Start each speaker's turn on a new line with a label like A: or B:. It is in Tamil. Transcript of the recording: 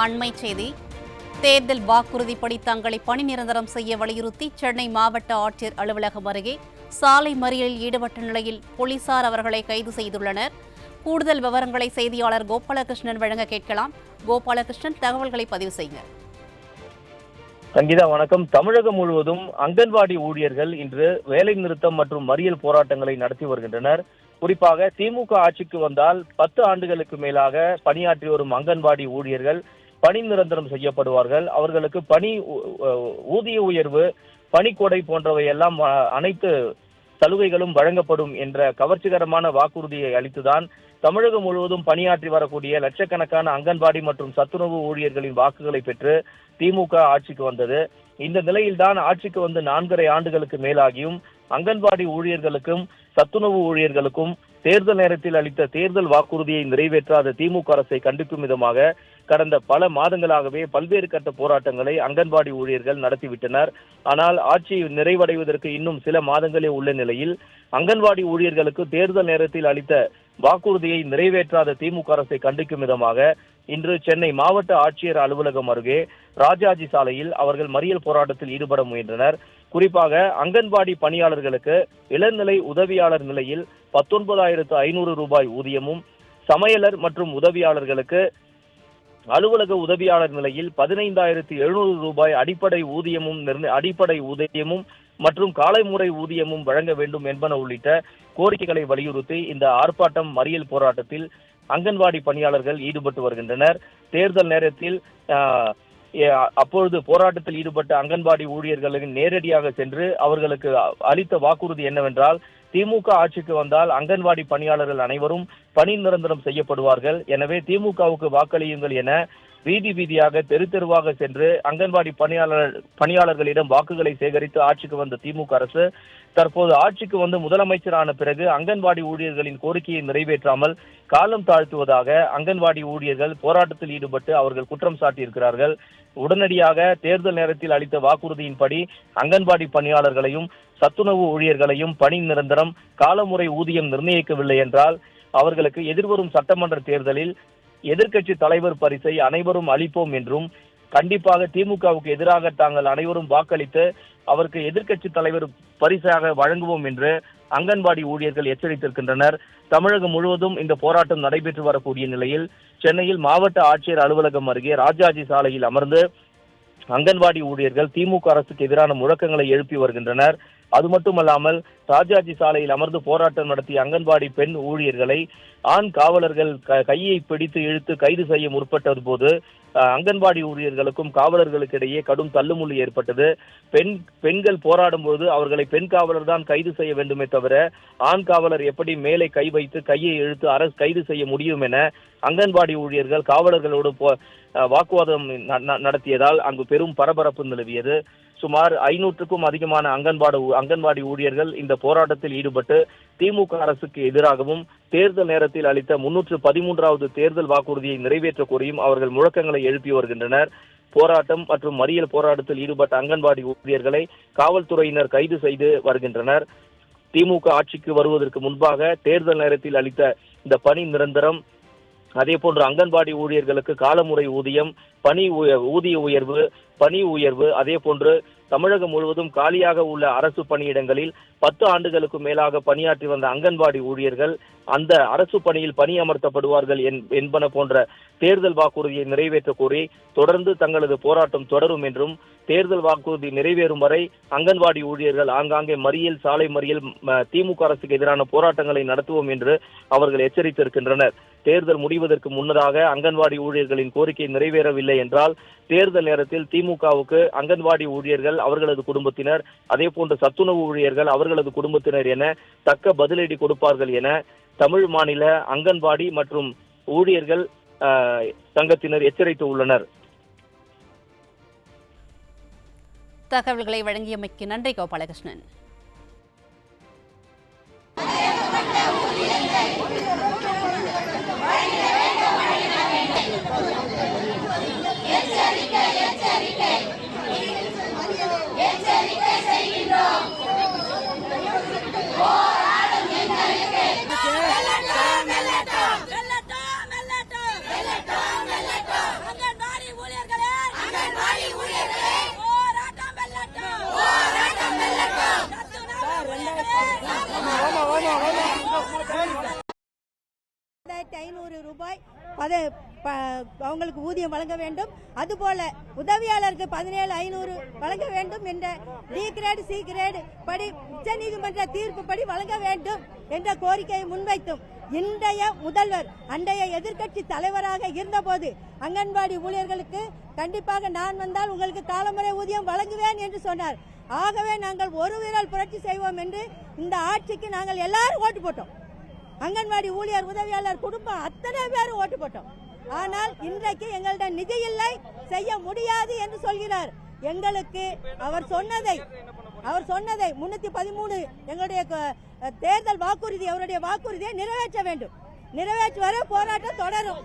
A: அண்மை செய்தி. தேர்தல் வாக்குறுதிப்படி தங்களை பணி நிரந்தரம் செய்ய வலியுறுத்தி சென்னை மாவட்ட ஆட்சியர் அலுவலகம் அருகே சாலை மறியலில் ஈடுபட்ட நிலையில் போலீசார் அவர்களை கைது செய்துள்ளனர். கூடுதல் விவரங்களை செய்தியாளர் கோபாலகிருஷ்ணன் வழங்க கேட்கலாம். கோபாலகிருஷ்ணன், தகவல்களை பதிவு செய்யுங்க.
B: சங்கீதா, வணக்கம். தமிழகம் முழுவதும் அங்கன்வாடி ஊழியர்கள் இன்று வேலை நிறுத்தம் மற்றும் மறியல் போராட்டங்களை நடத்தி வருகின்றனர். குறிப்பாக திமுக ஆட்சிக்கு வந்தால் 10 ஆண்டுகளுக்கு மேலாக பணியாற்றி வரும் அங்கன்வாடி ஊழியர்கள் பணி நிரந்தரம் செய்யப்படுவார்கள். அவர்களுக்கு ஊதிய உயர்வு, பணிக்கொடை போன்றவை எல்லாம் அனைத்து சலுகைகளும் வழங்கப்படும் என்ற கவர்ச்சிகரமான வாக்குறுதியை அளித்துதான் தமிழகம் முழுவதும் பணியாற்றி வரக்கூடிய லட்சக்கணக்கான அங்கன்வாடி மற்றும் சத்துணவு ஊழியர்களின் வாக்குகளை பெற்று திமுக ஆட்சிக்கு வந்தது. இந்த நிலையில்தான் ஆட்சிக்கு வந்து 4.5 ஆண்டுகளுக்கு மேலாகியும் அங்கன்வாடி ஊழியர்களுக்கும் சத்துணவு ஊழியர்களுக்கும் தேர்தல் நேரத்தில் அளித்த தேர்தல் வாக்குறுதியை நிறைவேற்றாத திமுக அரசை கண்டிக்கும் விதமாக கடந்த பல மாதங்களாகவே பல்வேறு கட்ட போராட்டங்களை அங்கன்வாடி ஊழியர்கள் நடத்திவிட்டனர். ஆனால் ஆட்சி நிறைவடைவதற்கு இன்னும் சில மாதங்களே உள்ள நிலையில் அங்கன்வாடி ஊழியர்களுக்கு தேர்தல் நேரத்தில் அளித்த வாக்குறுதியை நிறைவேற்றாத திமுக அரசை கண்டிக்கும் விதமாக இன்று சென்னை மாவட்ட ஆட்சியர் அலுவலகம் அருகே ராஜாஜி சாலையில் அவர்கள் மறியல் போராட்டத்தில் ஈடுபட முயன்றனர். குறிப்பாக அங்கன்வாடி பணியாளர்களுக்கு இளநிலை உதவியாளர் நிலையில் 19,500 ரூபாய் ஊதியமும், சமையலர் மற்றும் உதவியாளர்களுக்கு அலுவலக உதவியாளர் நிலையில் 15,700 ரூபாய் அடிப்படை ஊதியமும் மற்றும் காலை முறை ஊதியமும் வழங்க வேண்டும் என்பன உள்ளிட்ட கோரிக்கைகளை வலியுறுத்தி இந்த ஆர்ப்பாட்டம் மறியல் போராட்டத்தில் அங்கன்வாடி பணியாளர்கள் ஈடுபட்டு வருகின்றனர். தேர்தல் நேரத்தில் அப்பொழுது போராட்டத்தில் ஈடுபட்ட அங்கன்வாடி ஊழியர்களுக்கு நேரடியாக சென்று அவர்களுக்கு அளித்த வாக்குறுதி என்னவென்றால், திமுக ஆட்சிக்கு வந்தால் அங்கன்வாடி பணியாளர்கள் அனைவரும் பணி நிரந்தரம் செய்யப்படுவார்கள். எனவே திமுகவுக்கு வாக்களியுங்கள் என வீதி வீதியாக தெரு தெருவாக சென்று அங்கன்வாடி பணியாளர்களிடம் வாக்குகளை சேகரித்து ஆட்சிக்கு வந்த திமுக அரசு தற்போது ஆட்சிக்கு வந்து முதலமைச்சரான பிறகு அங்கன்வாடி ஊழியர்களின் கோரிக்கையை நிறைவேற்றாமல் காலம் தாழ்த்துவதாக அங்கன்வாடி ஊழியர்கள் போராட்டத்தில் ஈடுபட்டு அவர்கள் குற்றம் சாட்டியிருக்கிறார்கள். உடனடியாக தேர்தல் நேரத்தில் அளித்த வாக்குறுதியின்படி அங்கன்வாடி பணியாளர்களையும் சத்துணவு ஊழியர்களையும் பணி நிரந்தரம், காலமுறை ஊதியம் நிர்ணயிக்கவில்லை என்றால் அவர்களுக்கு எதிர்வரும் சட்டமன்ற தேர்தலில் எதிர்க்கட்சி தலைவர் பரிசை அனைவரும் அளிப்போம் என்றும், கண்டிப்பாக திமுகவுக்கு எதிராக தாங்கள் அனைவரும் வாக்களித்து அவருக்கு எதிர்க்கட்சி தலைவர் பரிசாக வழங்குவோம் என்று அங்கன்வாடி ஊழியர்கள் எச்சரித்திருக்கின்றனர். தமிழகம் முழுவதும் இந்த போராட்டம் நடைபெற்று வரக்கூடிய நிலையில் சென்னையில் மாவட்ட ஆட்சியர் அலுவலகம் அருகே ராஜாஜி சாலையில் அமர்ந்து அங்கன்வாடி ஊழியர்கள் திமுக அரசுக்கு எதிரான முழக்கங்களை எழுப்பி வருகின்றனர். அது மட்டுமல்லாமல் ராஜாஜி சாலையில் அமர்ந்து போராட்டம் நடத்திய அங்கன்வாடி பெண் ஊழியர்களை ஆண் காவலர்கள் கையை பிடித்து இழுத்து கைது செய்ய முற்பட்டது போது அங்கன்வாடி ஊழியர்களுக்கும் காவலர்களுக்கு இடையே கடும் தள்ளுமுள்ளு ஏற்பட்டது. பெண்கள் போராடும் போது அவர்களை பெண் காவலர் தான் கைது செய்ய வேண்டுமே தவிர ஆண் காவலர் எப்படி மேலே கை வைத்து கையை இழுத்து அரசு கைது செய்ய முடியும் என அங்கன்வாடி ஊழியர்கள் காவலர்களோடு வாக்குவாதம் நடத்தியதால் அங்கு பெரும் பரபரப்பு நிலவியது. சுமார் 500க்கும் அதிகமான அங்கன்வாடி ஊழியர்கள் இந்த போராட்டத்தில் ஈடுபட்டு திமுக அரசுக்கு எதிராகவும் தேர்தல் நேரத்தில் அளித்த 313வது தேர்தல் வாக்குறுதியை நிறைவேற்ற கோரியும் அவர்கள் முழக்கங்களை எழுப்பி வருகின்றனர். போராட்டம் மற்றும் மறியல் போராட்டத்தில் ஈடுபட்ட அங்கன்வாடி ஊழியர்களை காவல்துறையினர் கைது செய்து வருகின்றனர். திமுக ஆட்சிக்கு வருவதற்கு முன்பாக தேர்தல் நேரத்தில் அளித்த இந்த பணி நிரந்தரம், அதே போன்று அங்கன்வாடி ஊழியர்களுக்கு காலமுறை ஊதியம், ஊதிய உயர்வு, பணி உயர்வு, அதே போன்று தமிழகம் முழுவதும் காலியாக உள்ள அரசு பணியிடங்களில் 10 ஆண்டுகளுக்கு மேலாக பணியாற்றி வந்த அங்கன்வாடி ஊழியர்கள் அந்த அரசு பணியில் பணியமர்த்தப்படுவார்கள் என்பன போன்ற தேர்தல் வாக்குறுதியை நிறைவேற்ற கோரி தொடர்ந்து தங்களது போராட்டம் தொடரும் என்றும், தேர்தல் வாக்குறுதி நிறைவேறும் வரை அங்கன்வாடி ஊழியர்கள் ஆங்காங்கே சாலை மறியல், திமுக அரசுக்கு எதிரான போராட்டங்களை நடத்துவோம் என்று அவர்கள் எச்சரித்திருக்கின்றனர். தேர்தல் முடிவதற்கு முன்னதாக அங்கன்வாடி ஊழியர்களின் கோரிக்கை நிறைவேறவில்லை என்றால் தேர்தல் நேரத்தில் திமுகவுக்கு அங்கன்வாடி ஊழியர்கள், அவர்களது குடும்பத்தினர், அதே போன்று சத்துணவு ஊழியர்கள், அவர்களது குடும்பத்தினர் என தக்க பதிலடி கொடுப்பார்கள் என தமிழ் மாநில அங்கன்வாடி மற்றும் ஊழியர்கள் சங்கத்தினர் எச்சரித்து உள்ளனர்.
A: தகவல்களை வழங்கியமைக்கு நன்றி கோபாலகிருஷ்ணன்.
C: 17,500 ரூபாய் அவங்களுக்கு ஊதியம் வழங்க வேண்டும். அதுபோல உதவியாளருக்கு 17,500 வழங்க வேண்டும் என்ற டி கிரேடு சி கிரேடு படி உச்சநீதிமன்ற தீர்ப்புப்படி வழங்க வேண்டும் என்ற கோரிக்கையை முன்வைத்தும் இன்றைய முதல்வர் அன்றைய எதிர்க்கட்சி தலைவராக இருந்தபோது அங்கன்வாடி ஊழியர்களுக்கு கண்டிப்பாக நான் வந்தால் உங்களுக்கு காலமுறை ஊதியம் வழங்குவேன் என்று சொன்னார். ஆகவே நாங்கள் ஒரு விரல் புரட்சி செய்வோம் என்று இந்த ஆட்சிக்கு நாங்கள் எல்லாரும் ஓட்டு போட்டோம். அங்கன்வாடி ஊழியர் உதவியாளர் குடும்பம் அத்தனை பேரும் ஓட்டு போட்டோம். ஆனால் இன்றைக்கு எங்களிடம் நிதி இல்லை, செய்ய முடியாது என்று சொல்கிறார். எங்களுக்கு அவர் சொன்னதை 313 எங்களுடைய தேர்தல் வாக்குறுதி, அவருடைய வாக்குறுதியை நிறைவேற்ற வேண்டும். நிறைவேற்றுவரை போராட்டம் தொடரும்.